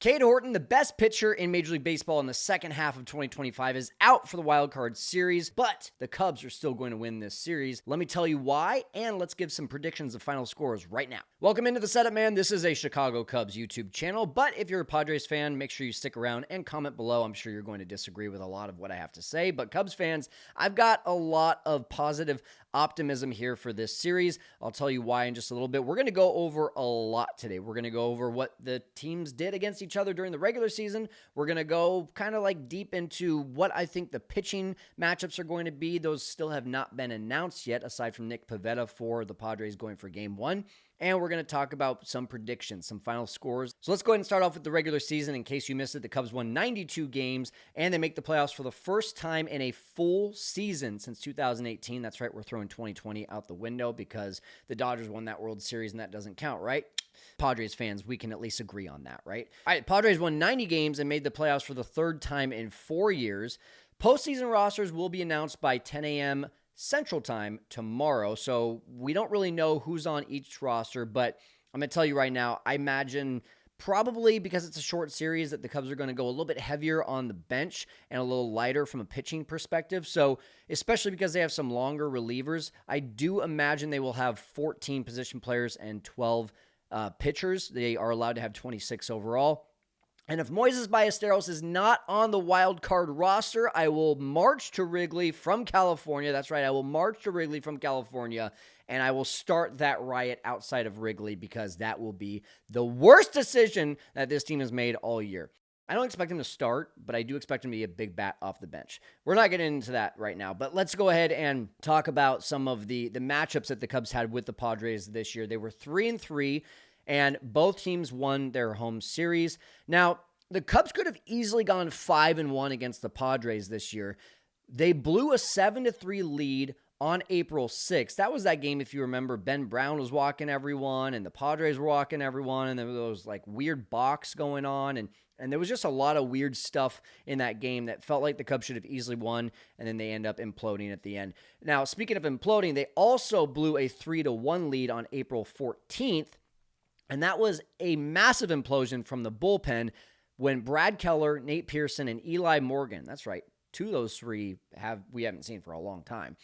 Cade Horton, the best pitcher in Major League Baseball in the second half of 2025, is out for the Wild Card Series, but the Cubs are still going to win this series. Let me tell you why, and let's give some predictions of final scores right now. Welcome into the Setup Man. This is a Chicago Cubs YouTube channel, but if you're a Padres fan, make sure you stick around and comment below. I'm sure you're going to disagree with a lot of what I have to say, but Cubs fans, I've got a lot of positive optimism here for this series. I'll tell you why in just a little bit. We're going to go over a lot today. We're going to go over what the teams did against each other during the regular season. We're going to go kind of like deep into what I think the pitching matchups are going to be. Those still have not been announced yet, aside from Nick Pivetta for the Padres going for Game 1. And we're going to talk about some predictions, some final scores. So let's go ahead and start off with the regular season. In case you missed it, the Cubs won 92 games, and they make the playoffs for the first time in a full season since 2018. That's right, we're throwing 2020 out the window because the Dodgers won that World Series, and that doesn't count, right? Padres fans, we can at least agree on that, right? All right, Padres won 90 games and made the playoffs for the third time in 4 years. Postseason rosters will be announced by 10 a.m. Central Time tomorrow, so we don't really know who's on each roster, but I'm going to tell you right now, I imagine probably because it's a short series that the Cubs are going to go a little bit heavier on the bench and a little lighter from a pitching perspective, so especially because they have some longer relievers, I do imagine they will have 14 position players and 12 pitchers. They are allowed to have 26 overall. And if Moises Ballesteros is not on the wild card roster, I will march to Wrigley from California. That's right, I will march to Wrigley from California, and I will start that riot outside of Wrigley because that will be the worst decision that this team has made all year. I don't expect him to start, but I do expect him to be a big bat off the bench. We're not getting into that right now, but let's go ahead and talk about some of the matchups that the Cubs had with the Padres this year. They were 3-3. And both teams won their home series. Now, the Cubs could have easily gone 5-1 against the Padres this year. They blew a 7-3 lead on April 6th. That was that game, if you remember, Ben Brown was walking everyone, and the Padres were walking everyone, and there was like weird box going on, and there was just a lot of weird stuff in that game that felt like the Cubs should have easily won, and then they end up imploding at the end. Now, speaking of imploding, they also blew a 3-1 lead on April 14th, and that was a massive implosion from the bullpen when Brad Keller, Nate Pearson, and Eli Morgan, that's right, two of those three we haven't seen for a long time,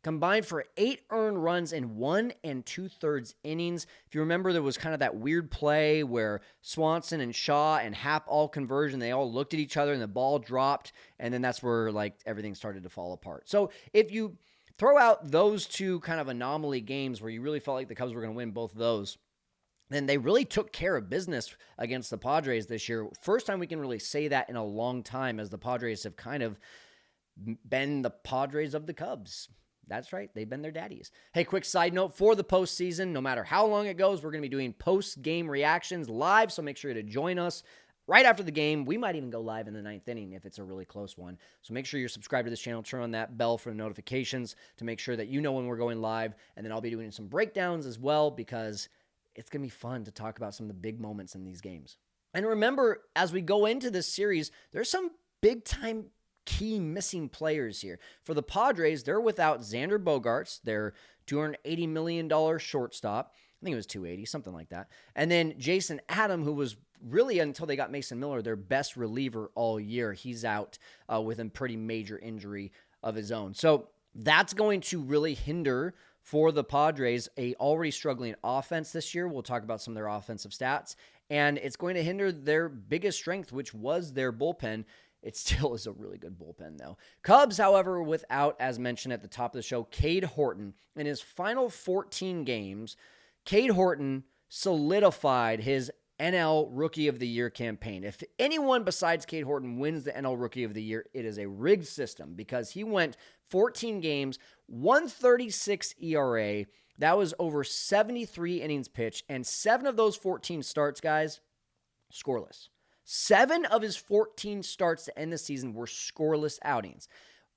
combined for 8 earned runs in 1 2/3 innings. If you remember, there was kind of that weird play where Swanson and Shaw and Happ all converged, and they all looked at each other, and the ball dropped, and then that's where like everything started to fall apart. So if you throw out those two kind of anomaly games where you really felt like the Cubs were going to win both of those, then they really took care of business against the Padres this year. First time we can really say that in a long time, as the Padres have kind of been the Padres of the Cubs. That's right. They've been their daddies. Hey, quick side note for the postseason, no matter how long it goes, we're going to be doing post-game reactions live, so make sure to join us right after the game. We might even go live in the 9th inning if it's a really close one. So make sure you're subscribed to this channel. Turn on that bell for notifications to make sure that you know when we're going live. And then I'll be doing some breakdowns as well because it's going to be fun to talk about some of the big moments in these games. And remember, as we go into this series, there's some big-time key missing players here. For the Padres, they're without Xander Bogaerts, their $280 million shortstop. I think it was 280, something like that. And then Jason Adam, who was really, until they got Mason Miller, their best reliever all year. He's out with a pretty major injury of his own. So that's going to really hinder for the Padres, a already struggling offense this year. We'll talk about some of their offensive stats. And it's going to hinder their biggest strength, which was their bullpen. It still is a really good bullpen, though. Cubs, however, without, as mentioned at the top of the show, Cade Horton. In his final 14 games, Cade Horton solidified his NL Rookie of the Year campaign. If anyone besides Cade Horton wins the NL Rookie of the Year, it is a rigged system because he went 14 games, 136 ERA. That was over 73 innings pitched, and 7 of those 14 starts, guys, scoreless. 7 of his 14 starts to end the season were scoreless outings.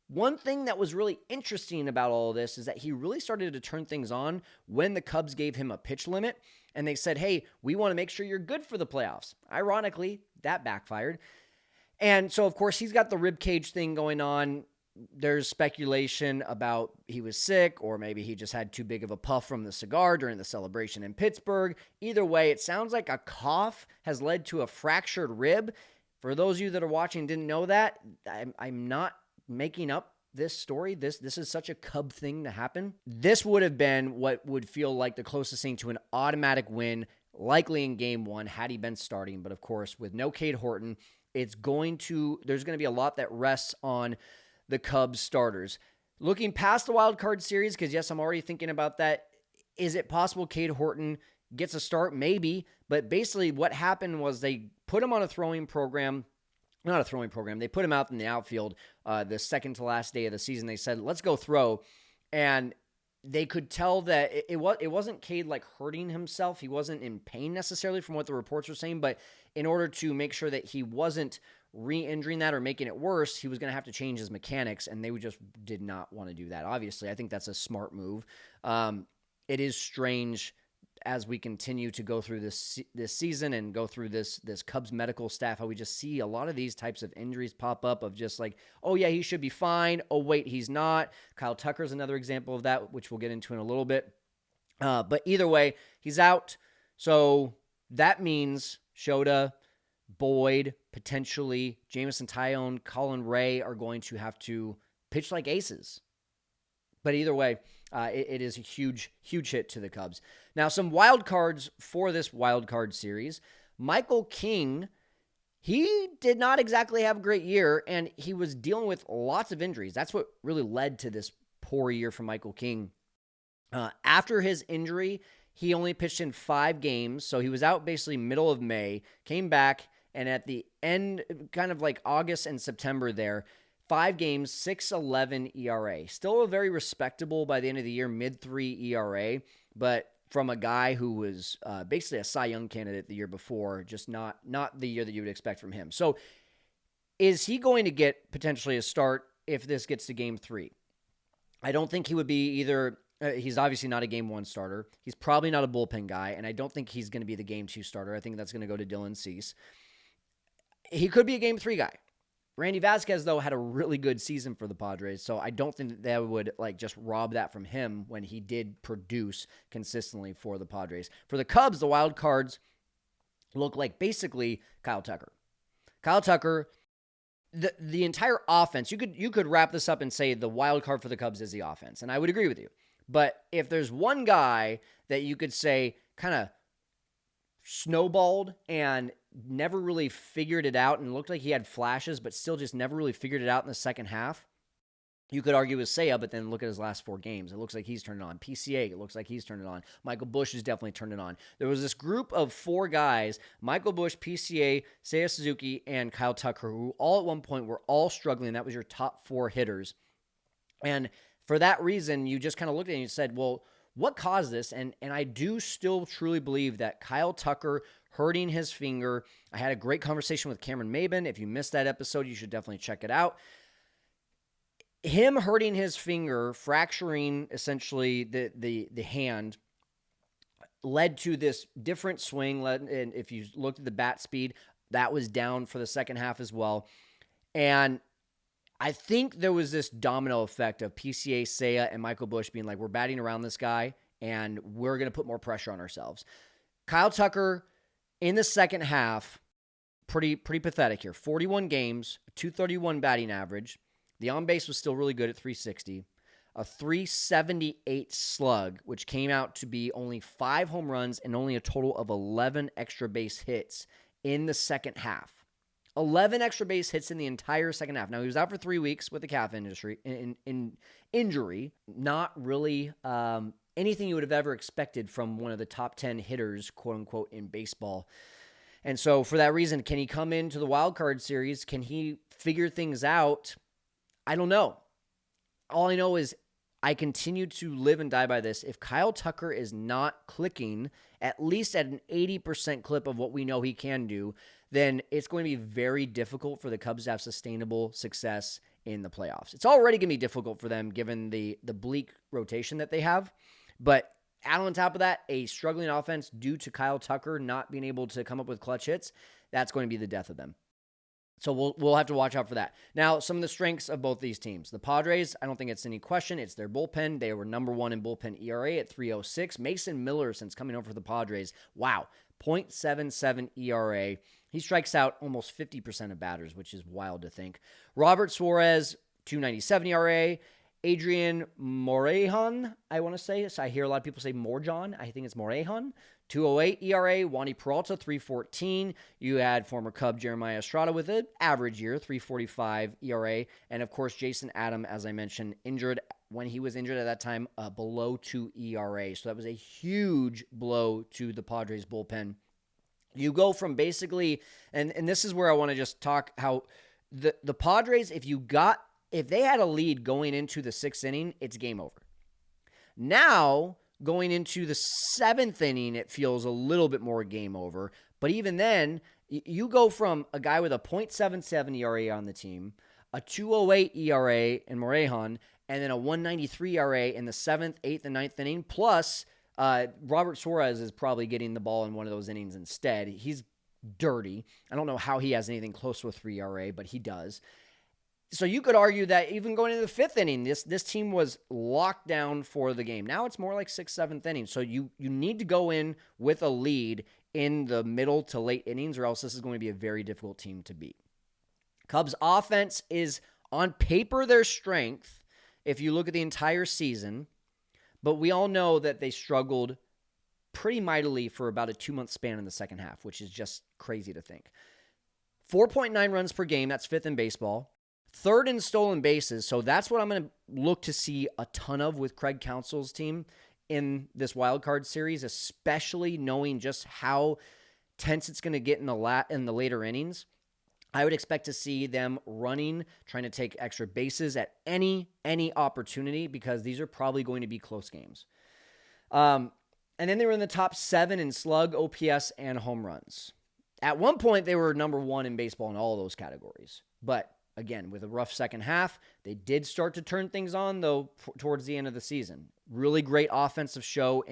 One thing that was really interesting about all of this is that he really started to turn things on when the Cubs gave him a pitch limit, and they said, hey, we want to make sure you're good for the playoffs. Ironically, that backfired. And so, of course, he's got the rib cage thing going on. there's speculation about he was sick, or maybe he just had too big of a puff from the cigar during the celebration in Pittsburgh. Either way, it sounds like a cough has led to a fractured rib. For those of you that are watching and didn't know that, I'm not making up this story. This is such a Cub thing to happen. This would have been what would feel like the closest thing to an automatic win, likely in game one, had he been starting. But of course, with no Cade Horton, there's going to be a lot that rests on the Cubs starters. Looking past the wild card series, because yes, I'm already thinking about that. Is it possible Cade Horton gets a start? Maybe. But basically what happened was they put him on a throwing program. Not a throwing program. They put him out in the outfield the second to last day of the season. They said, let's go throw. And they could tell that it wasn't Cade like hurting himself. He wasn't in pain necessarily from what the reports were saying. But in order to make sure that he wasn't re-injuring that or making it worse, he was going to have to change his mechanics, and they just did not want to do that. Obviously, I think that's a smart move. It is strange as we continue to go through this season and go through this Cubs medical staff, how we just see a lot of these types of injuries pop up of just like, oh yeah, he should be fine. Oh wait, he's not. Kyle Tucker is another example of that, which we'll get into in a little bit. But either way, he's out. So that means Shota, Boyd, potentially Jameson Taillon, Colin Ray are going to have to pitch like aces. But either way, it is a huge, huge hit to the Cubs. Now, some wild cards for this wild card series. Michael King, he did not exactly have a great year, and he was dealing with lots of injuries. That's what really led to this poor year for Michael King. After his injury, he only pitched in 5 games, so he was out basically middle of May, came back, and at the end, kind of like August and September there, 5 games, 6.11 ERA. Still a very respectable, by the end of the year, mid-3 ERA, but from a guy who was basically a Cy Young candidate the year before, just not the year that you would expect from him. So is he going to get potentially a start if this gets to game 3? I don't think he would be either. He's obviously not a game 1 starter. He's probably not a bullpen guy, and I don't think he's going to be the game 2 starter. I think that's going to go to Dylan Cease. He could be a game 3 guy. Randy Vasquez, though, had a really good season for the Padres, so I don't think that would just rob that from him when he did produce consistently for the Padres. For the Cubs, the wild cards look like basically Kyle Tucker. Kyle Tucker, the entire offense, you could wrap this up and say the wild card for the Cubs is the offense, and I would agree with you. But if there's one guy that you could say kind of snowballed and never really figured it out and looked like he had flashes, but still just never really figured it out in the second half, you could argue with Seiya, but then look at his last 4 games. It looks like he's turned it on. PCA, it looks like he's turned it on. Michael Busch has definitely turned it on. There was this group of 4 guys, Michael Busch, PCA, Seiya Suzuki, and Kyle Tucker, who all at one point were all struggling. That was your top 4 hitters. And for that reason, you just kind of looked at it and you said, well, what caused this? And I do still truly believe that Kyle Tucker hurting his finger. I had a great conversation with Cameron Maben. If you missed that episode, you should definitely check it out. Him hurting his finger, fracturing essentially the hand, led to this different swing. And if you looked at the bat speed, that was down for the second half as well. And I think there was this domino effect of PCA, Seiya, and Michael Busch being like, we're batting around this guy, and we're going to put more pressure on ourselves. Kyle Tucker, in the second half, pretty pathetic here. 41 games, a 231 batting average. The on-base was still really good at 360. A 378 slug, which came out to be only 5 home runs and only a total of 11 extra base hits in the second half. 11 extra base hits in the entire second half. Now, he was out for 3 weeks with the calf injury. Not really anything you would have ever expected from one of the top 10 hitters, quote-unquote, in baseball. And so, for that reason, can he come into the wild card series? Can he figure things out? I don't know. All I know is I continue to live and die by this. If Kyle Tucker is not clicking, at least at an 80% clip of what we know he can do, then it's going to be very difficult for the Cubs to have sustainable success in the playoffs. It's already going to be difficult for them given the bleak rotation that they have. But add on top of that, a struggling offense due to Kyle Tucker not being able to come up with clutch hits, that's going to be the death of them. So we'll have to watch out for that. Now, some of the strengths of both these teams. The Padres, I don't think it's any question. It's their bullpen. They were number one in bullpen ERA at 3.06. Mason Miller, since coming over for the Padres, wow, 0.77 ERA. He strikes out almost 50% of batters, which is wild to think. Robert Suarez, 2.97 ERA. Adrian Morejon, I want to say. So I hear a lot of people say Morjon. I think it's Morejon. 2.08 ERA. Wandy Peralta, 3.14. You had former Cub Jeremiah Estrada with an average year, 3.45 ERA. And, of course, Jason Adam, as I mentioned, injured when he was injured at that time, below 2 ERA. So that was a huge blow to the Padres bullpen. You go from basically, and this is where I want to just talk how the Padres, if they had a lead going into the 6th inning, it's game over. Now, going into the 7th inning, it feels a little bit more game over. But even then, you go from a guy with a .77 ERA on the team, a 2.08 ERA in Morejon, and then a 1.93 ERA in the 7th, 8th, and 9th inning. Plus, Robert Suarez is probably getting the ball in one of those innings instead. He's dirty. I don't know how he has anything close to a 3 ERA, but he does. So you could argue that even going into the 5th inning, this team was locked down for the game. Now it's more like 6th, 7th inning. So you need to go in with a lead in the middle to late innings, or else this is going to be a very difficult team to beat. Cubs offense is on paper their strength if you look at the entire season, but we all know that they struggled pretty mightily for about a 2-month span in the second half, which is just crazy to think. 4.9 runs per game, that's 5th in baseball. 3rd in stolen bases, so that's what I'm going to look to see a ton of with Craig Counsell's team in this wild card series, especially knowing just how tense it's going to get in the later innings. I would expect to see them running, trying to take extra bases at any opportunity, because these are probably going to be close games. And then they were in the top 7 in slug, OPS, and home runs. At one point, they were number 1 in baseball in all of those categories, but again, with a rough second half, they did start to turn things on, though, towards the end of the season. Really great offensive show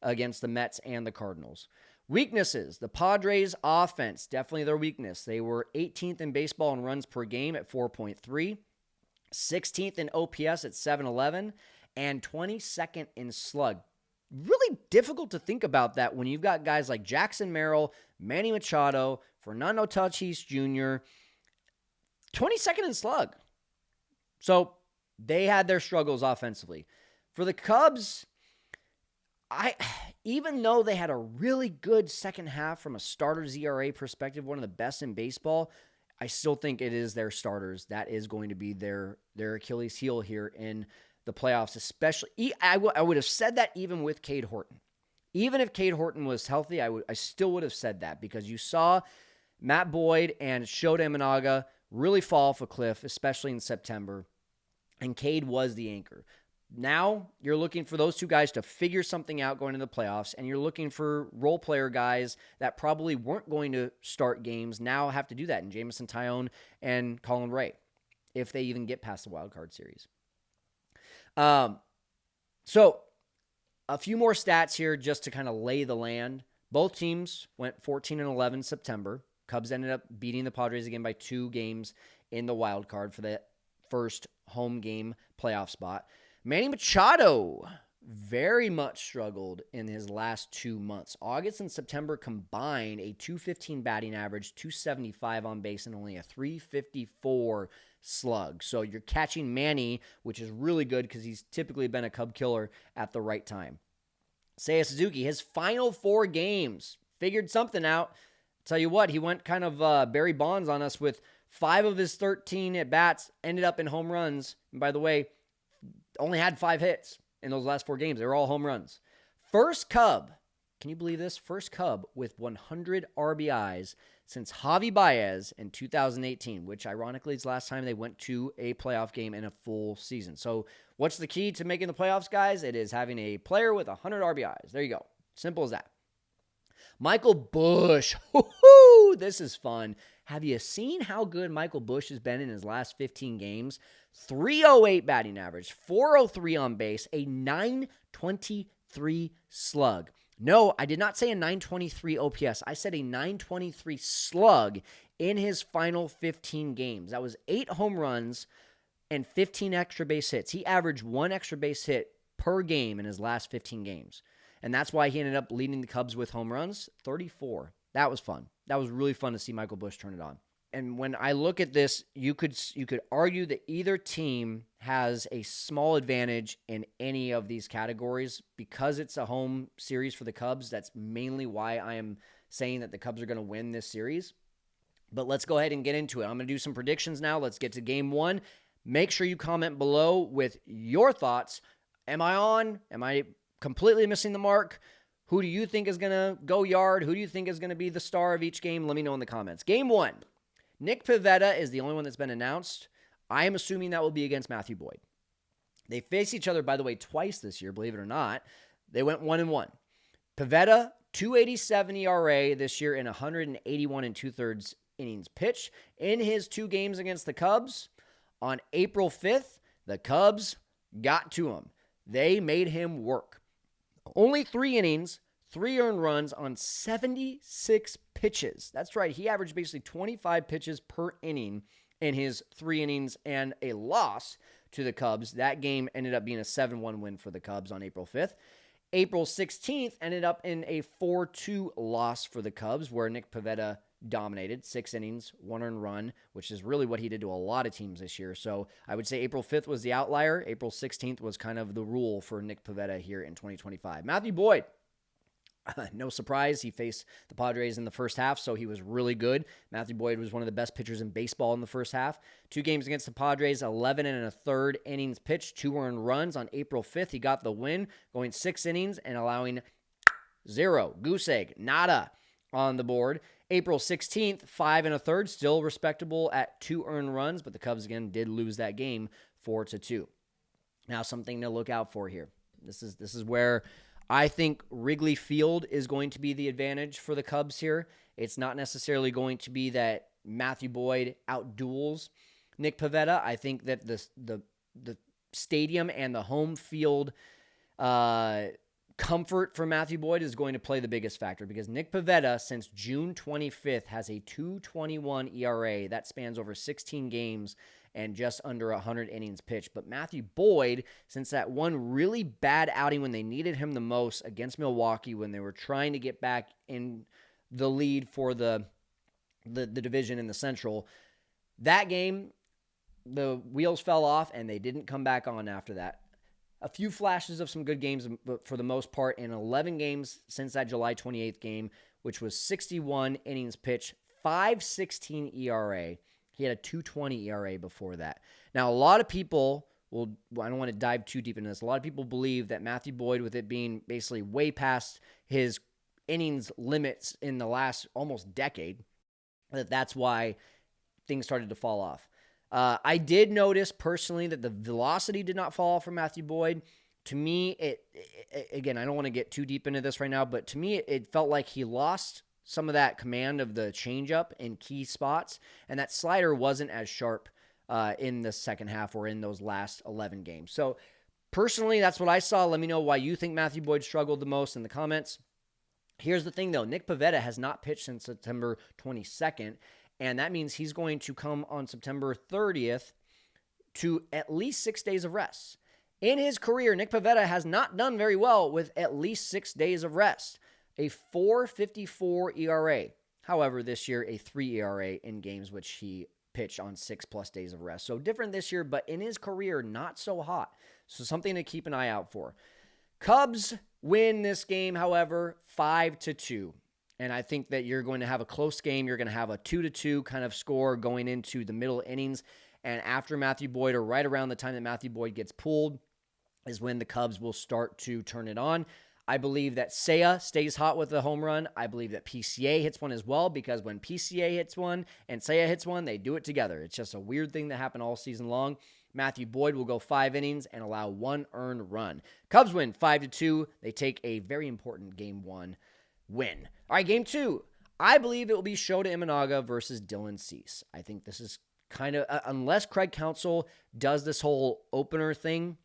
against the Mets and the Cardinals. Weaknesses. The Padres' offense, definitely their weakness. They were 18th in baseball in runs per game at 4.3, 16th in OPS at 7.11, and 22nd in slug. Really difficult to think about that when you've got guys like Jackson Merrill, Manny Machado, Fernando Tatis Jr., 22nd in slug. So they had their struggles offensively. For the Cubs, even though they had a really good second half from a starter's ERA perspective, one of the best in baseball, I still think it is their starters that is going to be their Achilles heel here in the playoffs, especially. I would have said that even with Cade Horton. Even if Cade Horton was healthy, I still would have said that, because you saw Matt Boyd and Shota Imanaga really fall off a cliff, especially in September, and Cade was the anchor. Now you're looking for those two guys to figure something out going into the playoffs, and you're looking for role player guys that probably weren't going to start games now have to do that in Jameson Taillon and Colin Ray, if they even get past the wild card series. So a few more stats here just to kind of lay the land. Both teams went 14-11 September. Cubs ended up beating the Padres again by 2 games in the wild card for the first home game playoff spot. Manny Machado very much struggled in his last 2 months. August and September combined a .215 batting average, .275 on base, and only a .354 slug. So you're catching Manny, which is really good because he's typically been a Cub killer at the right time. Seiya Suzuki, his final 4 games, figured something out. Tell you what, he went kind of Barry Bonds on us with 5 of his 13 at-bats ended up in home runs. And by the way, only had 5 hits in those last 4 games. They were all home runs. First Cub, can you believe this? First Cub with 100 RBIs since Javi Baez in 2018, which ironically is the last time they went to a playoff game in a full season. So what's the key to making the playoffs, guys? It is having a player with 100 RBIs. There you go. Simple as that. Michael Busch. Woo-hoo! This is fun. Have you seen how good Michael Busch has been in his last 15 games? 308 batting average, 403 on base, a 923 slug. No, I did not say a 923 OPS. I said a 923 slug in his final 15 games. That was 8 home runs and 15 extra base hits. He averaged 1 extra base hit per game in his last 15 games. And that's why he ended up leading the Cubs with home runs, 34. That was fun. That was really fun to see Michael Busch turn it on. And when I look at this, you could argue that either team has a small advantage in any of these categories because it's a home series for the Cubs. That's mainly why I am saying that the Cubs are going to win this series. But let's go ahead and get into it. I'm going to do some predictions now. Let's get to game 1. Make sure you comment below with your thoughts. Am I on? Am I completely missing the mark? Who do you think is going to go yard? Who do you think is going to be the star of each game? Let me know in the comments. Game 1. Nick Pivetta is the only one that's been announced. I am assuming that will be against Matthew Boyd. They faced each other, by the way, twice this year, believe it or not. They went 1-1. Pivetta, 2.87 ERA this year in 181 2/3 innings pitched. In his 2 games against the Cubs, on April 5th, the Cubs got to him. They made him work. Only 3 innings, 3 earned runs on 76 pitches. That's right. He averaged basically 25 pitches per inning in his 3 innings and a loss to the Cubs. That game ended up being a 7-1 win for the Cubs on April 5th. April 16th ended up in a 4-2 loss for the Cubs where Nick Pivetta dominated. 6 innings, 1 earned run, which is really what he did to a lot of teams this year. So I would say April 5th was the outlier. April 16th was kind of the rule for Nick Pivetta here in 2025. Matthew Boyd. No surprise, he faced the Padres in the first half, so he was really good. Matthew Boyd was one of the best pitchers in baseball in the first half. 2 games against the Padres, 11 1/3 innings pitched, 2 earned runs. On April 5th, he got the win, going 6 innings and allowing 0, goose egg, nada on the board. April 16th, 5 1/3, still respectable at 2 earned runs, but the Cubs again did lose that game 4-2. Now, something to look out for here. This is where I think Wrigley Field is going to be the advantage for the Cubs here. It's not necessarily going to be that Matthew Boyd outduels Nick Pivetta. I think that the stadium and the home field comfort for Matthew Boyd is going to play the biggest factor because Nick Pivetta, since June 25th, has a 2.21 ERA. That spans over 16 games and just under 100 innings pitched. But Matthew Boyd, since that one really bad outing when they needed him the most against Milwaukee, when they were trying to get back in the lead for the division in the Central, that game, the wheels fell off and they didn't come back on after that. A few flashes of some good games, but for the most part, in 11 games since that July 28th game, which was 61 innings pitched, 5.16 ERA. He had a 2.20 ERA before that. Now, a lot of people I don't want to dive too deep into this. A lot of people believe that Matthew Boyd, with it being basically way past his innings limits in the last almost decade, that's why things started to fall off. I did notice personally that the velocity did not fall off for Matthew Boyd. To me, again, I don't want to get too deep into this right now, but to me, it felt like he lost some of that command of the changeup in key spots, and that slider wasn't as sharp in the second half or in those last 11 games. So personally, that's what I saw. Let me know why you think Matthew Boyd struggled the most in the comments. Here's the thing, though. Nick Pivetta has not pitched since September 22nd, and that means he's going to come on September 30th to at least 6 days of rest. In his career, Nick Pivetta has not done very well with at least 6 days of rest. A 4.54 ERA. However, this year, a 3 ERA in games which he pitched on 6+ days of rest. So different this year, but in his career, not so hot. So something to keep an eye out for. Cubs win this game, however, 5-2. And I think that you're going to have a close game. You're going to have a 2-2 kind of score going into the middle innings. And after Matthew Boyd, or right around the time that Matthew Boyd gets pulled, is when the Cubs will start to turn it on. I believe that Seiya stays hot with a home run. I believe that PCA hits one as well, because when PCA hits one and Seiya hits one, they do it together. It's just a weird thing that happened all season long. Matthew Boyd will go 5 innings and allow 1 earned run. Cubs win 5-2. They take a very important Game 1 win. All right, Game 2. I believe it will be Shota Imanaga versus Dylan Cease. I think this is kind of, unless Craig Counsell does this whole opener thing,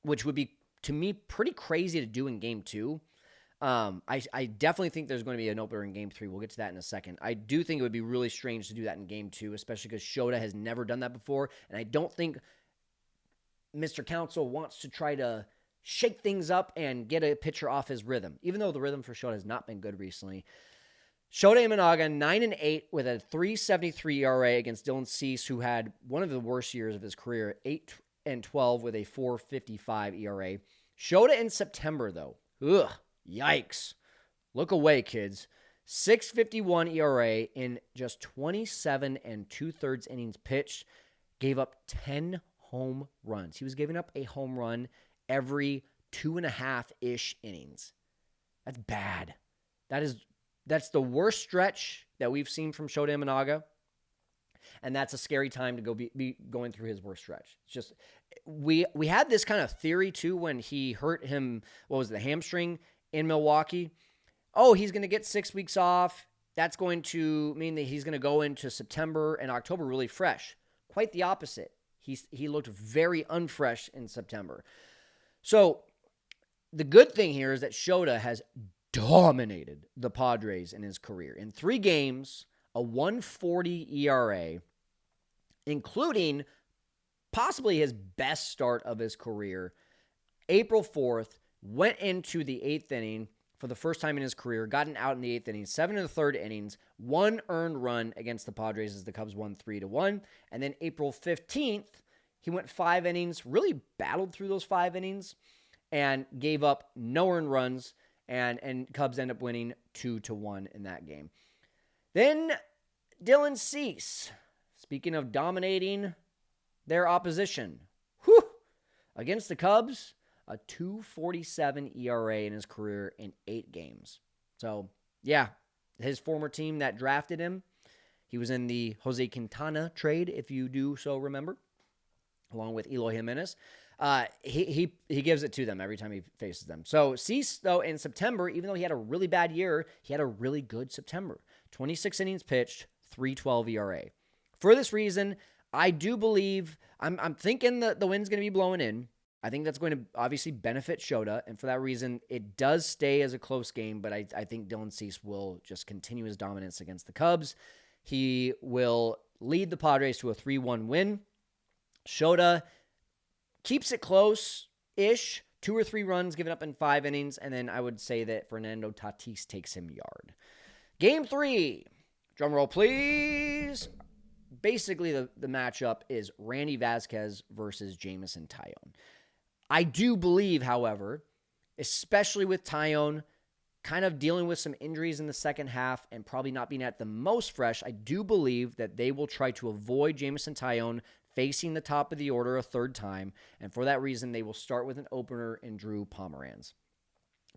which would be, to me, pretty crazy to do in Game 2. I definitely think there's going to be an opener in Game 3. We'll get to that in a second. I do think it would be really strange to do that in Game 2, especially because Shota has never done that before, and I don't think Mr. Council wants to try to shake things up and get a pitcher off his rhythm, even though the rhythm for Shota has not been good recently. Shota Imanaga, 9-8 with a 3.73 ERA against Dylan Cease, who had one of the worst years of his career, 8-12 with a 4.55 ERA. Shota in September, though. Ugh, yikes. Look away, kids. 6.51 ERA in just 27 2/3 innings pitched. Gave up 10 home runs. He was giving up a home run every 2.5-ish innings. That's bad. That's the worst stretch that we've seen from Shota Imanaga, and that's a scary time to be going through his worst stretch. It's just we had this kind of theory too when he hurt him. What was it, the hamstring in Milwaukee? Oh, he's going to get 6 weeks off. That's going to mean that he's going to go into September and October really fresh. Quite the opposite. He looked very unfresh in September. So the good thing here is that Shota has dominated the Padres in his career. In 3 games, a 1.40 ERA, including possibly his best start of his career. April 4th, went into the 8th inning for the first time in his career, gotten out in the 8th inning, 7 1/3 innings, 1 earned run against the Padres as the Cubs won 3-1. And then April 15th, he went 5 innings, really battled through those 5 innings, and gave up no earned runs. And Cubs end up winning 2-1 in that game. Then Dylan Cease, speaking of dominating their opposition, against the Cubs, a 2.47 ERA in his career in 8 games. So, yeah, his former team that drafted him, he was in the Jose Quintana trade, if you do so remember, along with Eloy Jimenez. He gives it to them every time he faces them. So Cease, though, in September, even though he had a really bad year, he had a really good September. 26 innings pitched, 3.12 ERA. For this reason, I do believe, I'm thinking that the wind's going to be blowing in. I think that's going to obviously benefit Shota, and for that reason, it does stay as a close game, but I think Dylan Cease will just continue his dominance against the Cubs. He will lead the Padres to a 3-1 win. Shota keeps it close-ish, 2 or 3 runs given up in 5 innings, and then I would say that Fernando Tatis takes him yard. Game 3, drum roll please. Basically, the matchup is Randy Vasquez versus Jameson Taillon. I do believe, however, especially with Taillon kind of dealing with some injuries in the second half and probably not being at the most fresh, I do believe that they will try to avoid Jameson Taillon facing the top of the order a third time, and for that reason, they will start with an opener in Drew Pomeranz.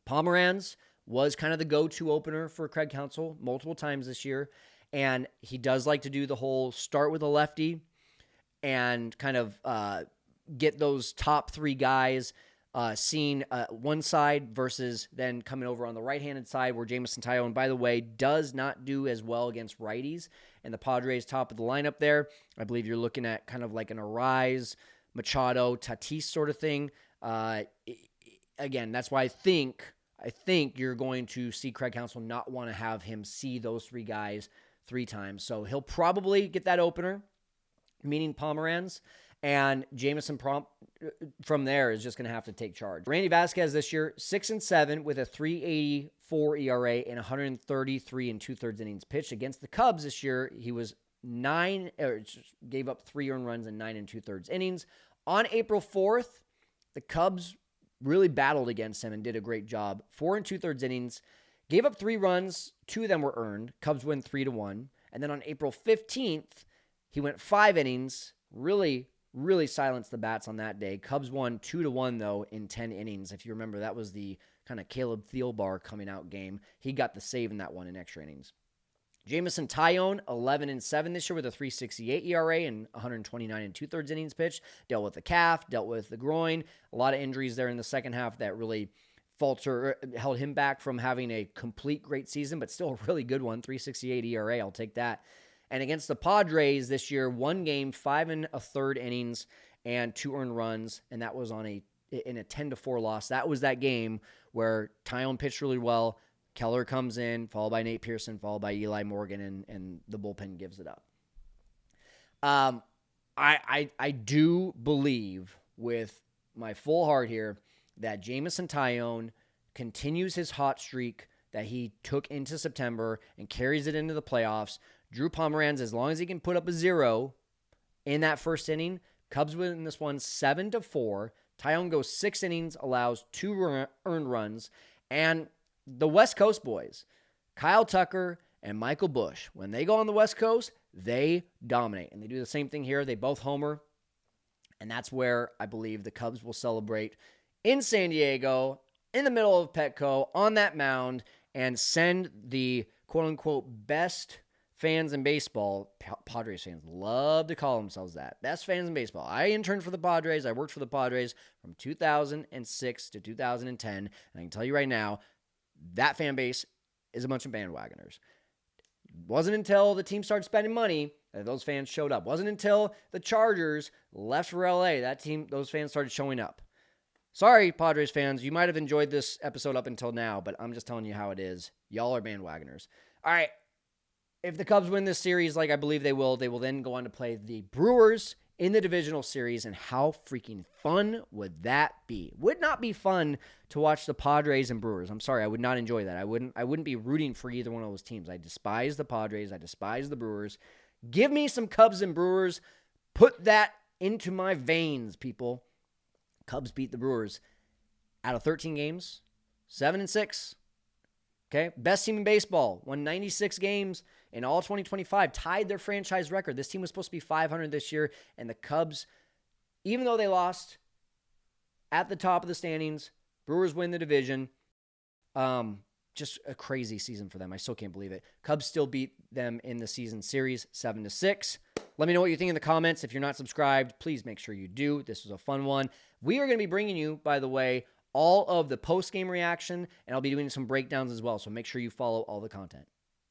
Pomeranz was kind of the go-to opener for Craig Counsell multiple times this year, and he does like to do the whole start with a lefty and kind of get those top 3 guys seen one side versus then coming over on the right-handed side where Jameson Taillon, by the way, does not do as well against righties. And the Padres top of the lineup there, I believe you're looking at kind of like an Arise, Machado, Tatis sort of thing. Again, that's why I think you're going to see Craig Counsell not want to have him see those 3 guys 3 times. So he'll probably get that opener, meaning Pomeranz, and Jameson from there is just going to have to take charge. Randy Vasquez this year, 6-7 with a 3.84 ERA and 133 2/3 innings pitched. Against the Cubs this year, he was gave up 3 earned runs and 9 2/3 innings. On April 4th, the Cubs really battled against him and did a great job. 4 2/3 innings, gave up 3 runs, 2 of them were earned. Cubs win 3-1. And then on April 15th, he went 5 innings, really silenced the bats on that day. Cubs won 2-1, though, in 10 innings. If you remember, that was the kind of Caleb Thielbar coming out game. He got the save in that one in extra innings. Jameson Taillon, 11-7 this year with a 3.68 ERA and 129 2/3 innings pitched. Dealt with the calf, dealt with the groin. A lot of injuries there in the second half that really held him back from having a complete great season, but still a really good one, 3.68 ERA. I'll take that. And against the Padres this year, 1 game, 5 1/3 innings, and 2 earned runs, and that was in a 10-4 loss. That was that game where Tyone pitched really well. Keller comes in, followed by Nate Pearson, followed by Eli Morgan, and the bullpen gives it up. I do believe with my full heart here that Jameson Tyone continues his hot streak that he took into September and carries it into the playoffs. Drew Pomeranz, as long as he can put up a 0 in that first inning, Cubs win this one 7-4. Tyone goes 6 innings, allows 2 earned runs, and the West Coast boys, Kyle Tucker and Michael Busch, when they go on the West Coast, they dominate. And they do the same thing here. They both homer. And that's where I believe the Cubs will celebrate in San Diego, in the middle of Petco, on that mound, and send the quote-unquote best fans in baseball. Padres fans love to call themselves that. Best fans in baseball. I interned for the Padres. I worked for the Padres from 2006 to 2010. And I can tell you right now, that fan base is a bunch of bandwagoners. Wasn't until the team started spending money that those fans showed up. Wasn't until the Chargers left for LA those fans started showing up. Sorry, Padres fans, you might have enjoyed this episode up until now, but I'm just telling you how it is. Y'all are bandwagoners. All right, if the Cubs win this series, like I believe they will then go on to play the Brewers in the divisional series, and how freaking fun would that be? Would not be fun to watch the Padres and Brewers. I'm sorry, I would not enjoy that. I wouldn't be rooting for either one of those teams. I despise the Padres. I despise the Brewers. Give me some Cubs and Brewers. Put that into my veins, people. Cubs beat the Brewers out of 13 games, 7-6. Okay, best team in baseball, won 96 games in all 2025, tied their franchise record. This team was supposed to be 500 this year, and the Cubs, even though they lost at the top of the standings, Brewers win the division. Just a crazy season for them. I still can't believe it. Cubs still beat them in the season series 7-6. Let me know what you think in the comments. If you're not subscribed, please make sure you do. This was a fun one. We are going to be bringing you, by the way, all of the post-game reaction, and I'll be doing some breakdowns as well, so make sure you follow all the content.